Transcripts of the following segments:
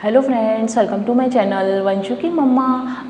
Hello friends, welcome to my channel Vanshu की मम्मा।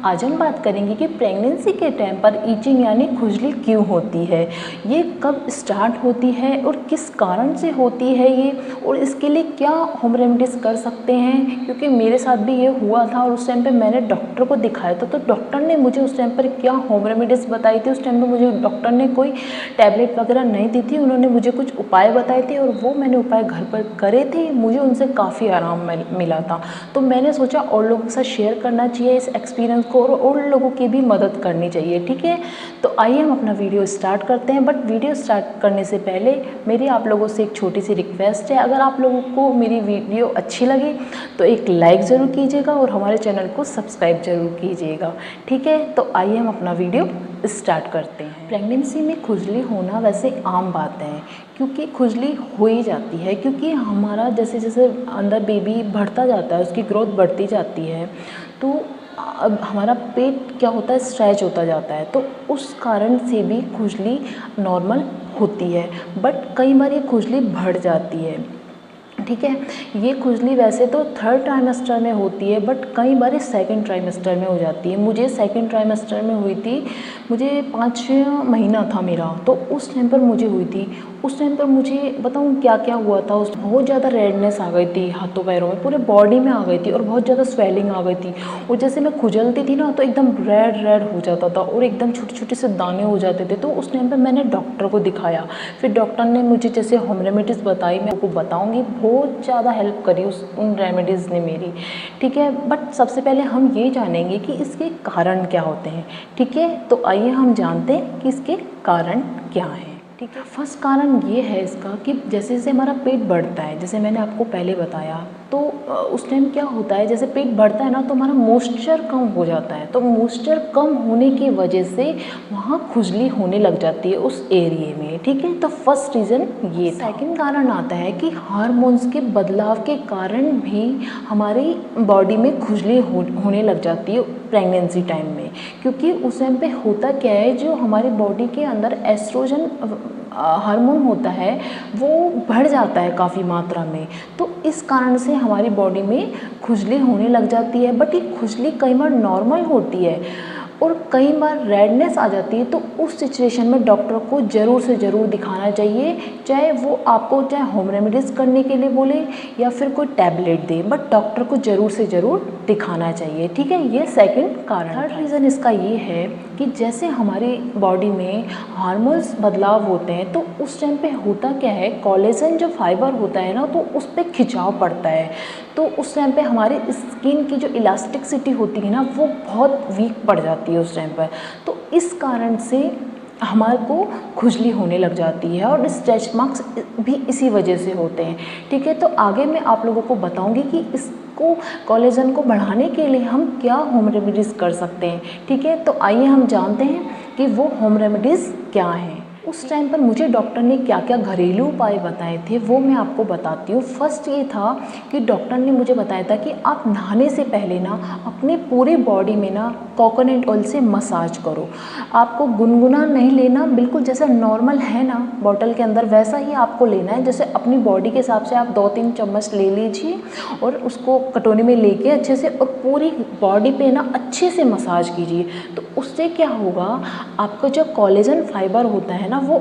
आज हम बात करेंगे कि प्रेगनेंसी के टाइम पर ईचिंग यानी खुजली क्यों होती है, ये कब स्टार्ट होती है और किस कारण से होती है ये, और इसके लिए क्या होम रेमेडीज़ कर सकते हैं। क्योंकि मेरे साथ भी ये हुआ था और उस टाइम पे मैंने डॉक्टर को दिखाया था, तो डॉक्टर ने मुझे उस टाइम पर क्या होम रेमेडीज़ बताई थी। उस टाइम पर मुझे डॉक्टर ने कोई टैबलेट वगैरह नहीं दी थी, उन्होंने मुझे कुछ उपाय बताए थे और वो मैंने उपाय घर पर करे थे। मुझे उनसे काफ़ी आराम मिला था। तो मैंने सोचा और लोगों के साथ शेयर करना चाहिए इस एक्सपीरियंस को, और लोगों की भी मदद करनी चाहिए। ठीक है, तो आइए हम अपना वीडियो स्टार्ट करते हैं। बट वीडियो स्टार्ट करने से पहले मेरी आप लोगों से एक छोटी सी रिक्वेस्ट है, अगर आप लोगों को मेरी वीडियो अच्छी लगे तो एक लाइक ज़रूर कीजिएगा और हमारे चैनल को सब्सक्राइब ज़रूर कीजिएगा। ठीक है, तो आइए हम अपना वीडियो स्टार्ट करते हैं। प्रेगनेंसी में खुजली होना वैसे आम बात है, क्योंकि खुजली हो ही जाती है, क्योंकि हमारा जैसे जैसे अंदर बेबी बढ़ता जाता है, उसकी ग्रोथ बढ़ती जाती है, तो अब हमारा पेट क्या होता है, स्ट्रेच होता जाता है, तो उस कारण से भी खुजली नॉर्मल होती है। बट कई बार ये खुजली बढ़ जाती है। ठीक है, ये खुजली वैसे तो थर्ड ट्राइमेस्टर में होती है, बट कई बार सेकंड ट्राइमेस्टर में हो जाती है। मुझे सेकंड ट्राइमेस्टर में हुई थी, मुझे 5 महीना था मेरा, तो उस टाइम पर मुझे हुई थी। उस टाइम पर मुझे बताऊँ क्या क्या हुआ था। उस बहुत ज़्यादा रेडनेस आ गई थी हाथों पैरों में, पूरे बॉडी में आ गई थी, और बहुत ज़्यादा स्वेलिंग आ गई थी। और जैसे मैं खुजलती थी ना, तो एकदम रेड रेड हो जाता था और एकदम छोटे छोटे से दाने हो जाते थे। तो उस टाइम पर मैंने डॉक्टर को दिखाया, फिर डॉक्टर ने मुझे जैसे होम रेमेडीज़ बताई, मैं आपको बताऊँगी। बहुत ज़्यादा हेल्प करी उन रेमेडीज़ ने मेरी। ठीक है, बट सबसे पहले हम ये जानेंगे कि इसके कारण क्या होते हैं। ठीक है, तो आइए हम जानते हैं कि इसके कारण क्या हैं। ठीक है, फर्स्ट कारण ये है इसका कि जैसे जैसे हमारा पेट बढ़ता है, जैसे मैंने आपको पहले बताया, तो उस टाइम क्या होता है, जैसे पेट बढ़ता है ना, तो हमारा मॉइस्चर कम हो जाता है। तो मॉइस्चर कम होने की वजह से वहाँ खुजली होने लग जाती है उस एरिए में। ठीक है, तो फर्स्ट रीज़न ये। सेकंड कारण आता है कि हार्मोन्स के बदलाव के कारण भी हमारी बॉडी में खुजली होने लग जाती है प्रेगनेंसी टाइम में। क्योंकि उस टाइम पे होता क्या है, जो हमारी बॉडी के अंदर एस्ट्रोजन हार्मोन होता है वो बढ़ जाता है काफ़ी मात्रा में, तो इस कारण से हमारी बॉडी में खुजली होने लग जाती है। बट ये खुजली कई बार नॉर्मल होती है और कई बार रेडनेस आ जाती है। तो उस सिचुएशन में डॉक्टर को ज़रूर से ज़रूर दिखाना चाहिए, चाहे वो आपको चाहे होम रेमेडीज़ करने के लिए बोले या फिर कोई टैबलेट दे, बट डॉक्टर को ज़रूर से ज़रूर दिखाना चाहिए। ठीक है, ये सेकंड कारण। थर्ड रीज़न इसका ये है कि जैसे हमारी बॉडी में हार्मोन्स बदलाव होते हैं, तो उस टाइम पे होता क्या है, कोलेजन जो फाइबर होता है ना, तो उस पर खिंचाव पड़ता है। तो उस टाइम पे हमारी स्किन की जो इलास्टिसिटी होती है ना, वो बहुत वीक पड़ जाती है उस टाइम पर। तो इस कारण से हमारे को खुजली होने लग जाती है, और स्ट्रेच मार्क्स भी इसी वजह से होते हैं। ठीक है, तो आगे मैं आप लोगों को बताऊंगी कि इसको कोलेजन को बढ़ाने के लिए हम क्या होम रेमेडीज़ कर सकते हैं। ठीक है, तो आइए हम जानते हैं कि वो होम रेमेडीज़ क्या हैं। उस टाइम पर मुझे डॉक्टर ने क्या क्या घरेलू उपाय बताए थे, वो मैं आपको बताती हूँ। फर्स्ट ये था कि डॉक्टर ने मुझे बताया था कि आप नहाने से पहले ना अपने पूरे बॉडी में ना कोकोनट ऑयल से मसाज करो। आपको गुनगुना नहीं लेना, बिल्कुल जैसा नॉर्मल है ना बॉटल के अंदर, वैसा ही आपको लेना है। जैसे अपनी बॉडी के हिसाब से आप 2-3 चम्मच ले लीजिए और उसको कटोरी में लेके अच्छे से और पूरी बॉडी पे ना अच्छे से मसाज कीजिए। तो उससे क्या होगा, आपका जो कोलेजन फाइबर होता है ना, वो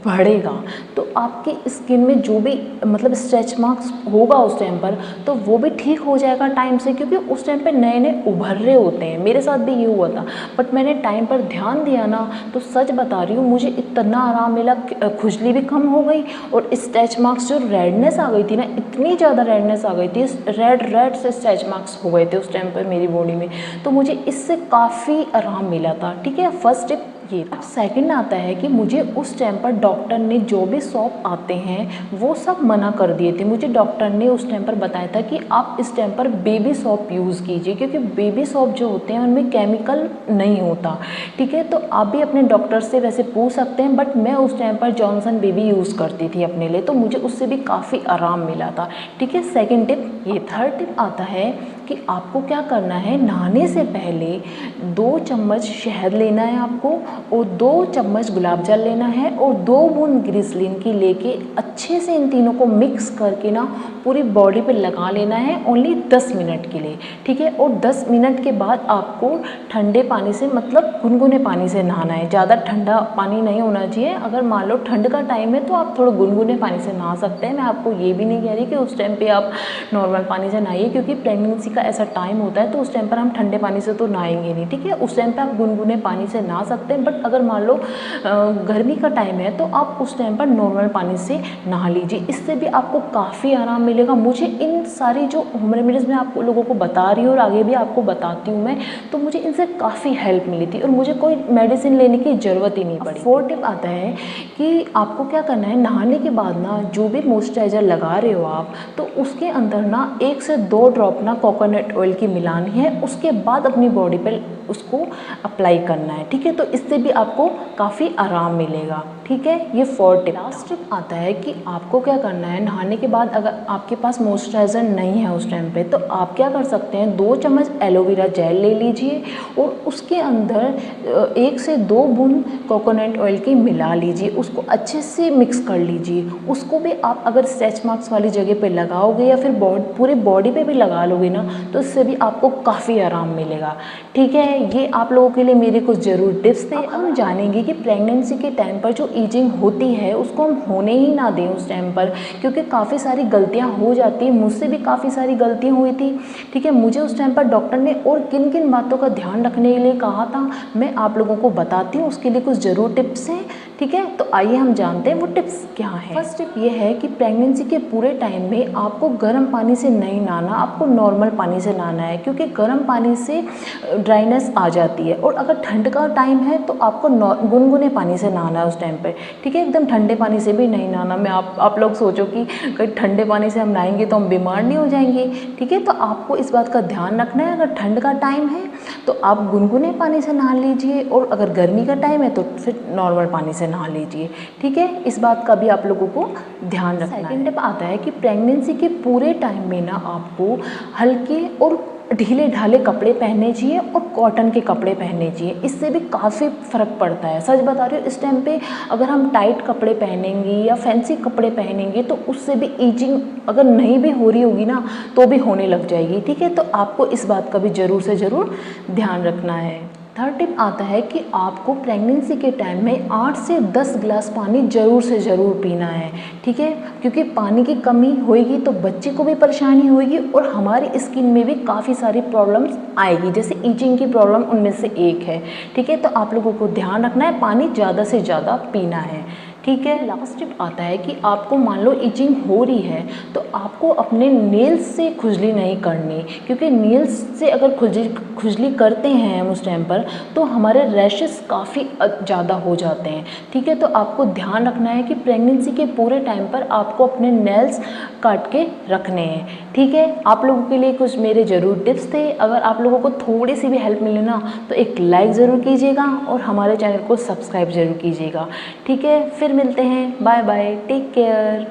बढ़ेगा। तो आपकी स्किन में जो भी मतलब स्ट्रेच मार्क्स होगा उस टाइम पर, तो वो भी ठीक हो जाएगा टाइम से। क्योंकि उस टाइम पे नए नए उभर रहे होते हैं, मेरे साथ भी ये हुआ था। बट मैंने टाइम पर ध्यान दिया ना, तो सच बता रही हूँ, मुझे इतना आराम मिला, खुजली भी कम हो गई और स्ट्रेच मार्क्स जो रेडनेस आ गई थी ना, इतनी ज़्यादा रेडनेस आ गई थी, रेड रेड से स्ट्रेच मार्क्स हो गए थे उस टाइम पर मेरी बॉडी में। तो मुझे इससे काफ़ी आराम मिला था। ठीक है, फर्स्ट टिप ये। अब सेकंड आता है कि मुझे उस टाइम पर डॉक्टर ने जो भी सॉप आते हैं वो सब मना कर दिए थे। मुझे डॉक्टर ने उस टाइम पर बताया था कि आप इस टाइम पर बेबी सॉप यूज़ कीजिए, क्योंकि बेबी सॉप जो होते हैं उनमें केमिकल नहीं होता। ठीक है, तो आप भी अपने डॉक्टर से वैसे पूछ सकते हैं, बट मैं उस टाइम पर जॉनसन बेबी यूज़ करती थी अपने लिए, तो मुझे उससे भी काफ़ी आराम मिला था। ठीक है, सेकेंड टिप ये। थर्ड टिप आता है कि आपको क्या करना है, नहाने से पहले 2 चम्मच शहद लेना है आपको, और 2 चम्मच गुलाब जल लेना है, और 2 बूंद ग्लिसरीन की लेके अच्छे से इन तीनों को मिक्स करके ना पूरी बॉडी पे लगा लेना है, ओनली 10 मिनट के लिए, ठीक है। और 10 मिनट के बाद आपको ठंडे पानी से, मतलब गुनगुने पानी से नहाना है, ज़्यादा ठंडा पानी नहीं होना चाहिए। अगर मान लो ठंड का टाइम है तो आप थोड़ा गुनगुने पानी से नहा सकते हैं। मैं आपको ये भी नहीं कह रही कि उस टाइम पे आप नॉर्मल पानी से नहाइए, क्योंकि प्रेगनेंसी का ऐसा टाइम होता है तो उस टाइम पर हम ठंडे पानी से तो नहाएंगे नहीं, ठीक है। उस टाइम पर आप गुनगुने पानी से नहा सकते हैं। बट अगर मान लो गर्मी का टाइम है तो आप उस टाइम पर नॉर्मल पानी से नहा लीजिए, इससे भी आपको काफ़ी आराम मिलेगा। मुझे इन सारी जो होम रेमेडीज़ मैं आप लोगों को बता रही हूँ और आगे भी आपको बताती हूँ मैं, तो मुझे इनसे काफ़ी हेल्प मिली थी और मुझे कोई मेडिसिन लेने की ज़रूरत ही नहीं पड़ी। 4 टिप आता है कि आपको क्या करना है, नहाने के बाद ना जो भी मॉइस्चराइज़र लगा रहे हो आप, तो उसके अंदर ना 1 से 2 ड्रॉप ना कोकोनट ऑयल की मिलानी है, उसके बाद अपनी बॉडी पर उसको अप्लाई करना है, ठीक है। तो इससे भी आपको काफ़ी आराम मिलेगा, ठीक है। ये 4 टिप। लास्ट टिप आता है कि आपको क्या करना है, नहाने के बाद अगर आपके पास मॉइस्चराइज़र नहीं है उस टाइम पे, तो आप क्या कर सकते हैं, 2 चम्मच एलोवेरा जेल ले लीजिए और उसके अंदर 1 से 2 बूंद कोकोनट ऑयल की मिला लीजिए, उसको अच्छे से मिक्स कर लीजिए। उसको भी आप अगर स्ट्रेच मार्क्स वाली जगह पे लगाओगे या फिर पूरे बॉडी पे भी लगा लोगे ना, तो इससे भी आपको काफ़ी आराम मिलेगा, ठीक है। ये आप लोगों के लिए मेरे कुछ ज़रूर टिप्स थे। अब हम जानेंगे कि प्रेगनेंसी के टाइम पर जो ईचिंग होती है उसको हम होने ही ना दें उस टाइम पर, क्योंकि काफ़ी सारी गलतियां हो जाती हैं। मुझसे भी काफ़ी सारी गलतियां हुई थी, ठीक है। मुझे उस टाइम पर डॉक्टर ने और किन किन बातों का ध्यान रखने के लिए कहा था, मैं आप लोगों को बताती हूँ। उसके लिए कुछ ज़रूर टिप्स हैं, ठीक है। तो आइए हम जानते हैं वो टिप्स क्या हैं। फर्स्ट टिप ये है कि प्रेगनेंसी के पूरे टाइम में आपको गर्म पानी से नहीं नहाना, आपको नॉर्मल पानी से नहाना है, क्योंकि गर्म पानी से ड्राइनेस आ जाती है। और अगर ठंड का टाइम है तो आपको गुनगुने पानी से नहाना है उस टाइम पे, ठीक है। एकदम ठंडे पानी से भी नहीं नहाना। मैं आप लोग सोचो कि कहीं ठंडे पानी से हम नहाएंगे तो हम बीमार नहीं हो जाएंगे, ठीक है। तो आपको इस बात का ध्यान रखना है। अगर ठंड का टाइम है तो आप गुनगुने पानी से नहा लीजिए, और अगर गर्मी का टाइम है तो फिर नॉर्मल पानी से नहा लीजिए, ठीक है। इस बात का भी आप लोगों को ध्यान रखना है। सेकंड टिप आता है कि प्रेगनेंसी के पूरे टाइम में ना आपको हल्के और ढीले ढाले कपड़े पहनने चाहिए और कॉटन के कपड़े पहनने चाहिए, इससे भी काफ़ी फ़र्क पड़ता है। सच बता रही हूँ, इस टाइम पे अगर हम टाइट कपड़े पहनेंगे या फैंसी कपड़े पहनेंगे तो उससे भी ईचिंग अगर नहीं भी हो रही होगी ना तो भी होने लग जाएगी, ठीक है। तो आपको इस बात का भी ज़रूर से ज़रूर ध्यान रखना है। थर्ड टिप आता है कि आपको प्रेगनेंसी के टाइम में 8 से 10 गिलास पानी ज़रूर से ज़रूर पीना है, ठीक है। क्योंकि पानी की कमी होएगी तो बच्चे को भी परेशानी होएगी और हमारी स्किन में भी काफ़ी सारी प्रॉब्लम्स आएगी, जैसे ईचिंग की प्रॉब्लम उनमें से एक है, ठीक है। तो आप लोगों को ध्यान रखना है, पानी ज़्यादा से ज़्यादा पीना है, ठीक है। लास्ट टिप आता है कि आपको मान लो ईचिंग हो रही है तो आपको अपने नेल्स से खुजली नहीं करनी, क्योंकि नेल्स से अगर खुजली करते हैं हम उस टाइम पर तो हमारे रैशेस काफ़ी ज़्यादा हो जाते हैं, ठीक है। तो आपको ध्यान रखना है कि प्रेगनेंसी के पूरे टाइम पर आपको अपने नेल्स काट के रखने हैं, ठीक है। आप लोगों के लिए कुछ मेरे ज़रूर टिप्स थे। अगर आप लोगों को थोड़ी सी भी हेल्प मिले ना तो एक लाइक ज़रूर कीजिएगा और हमारे चैनल को सब्सक्राइब ज़रूर कीजिएगा, ठीक है। फिर मिलते हैं, बाय बाय, टेक केयर।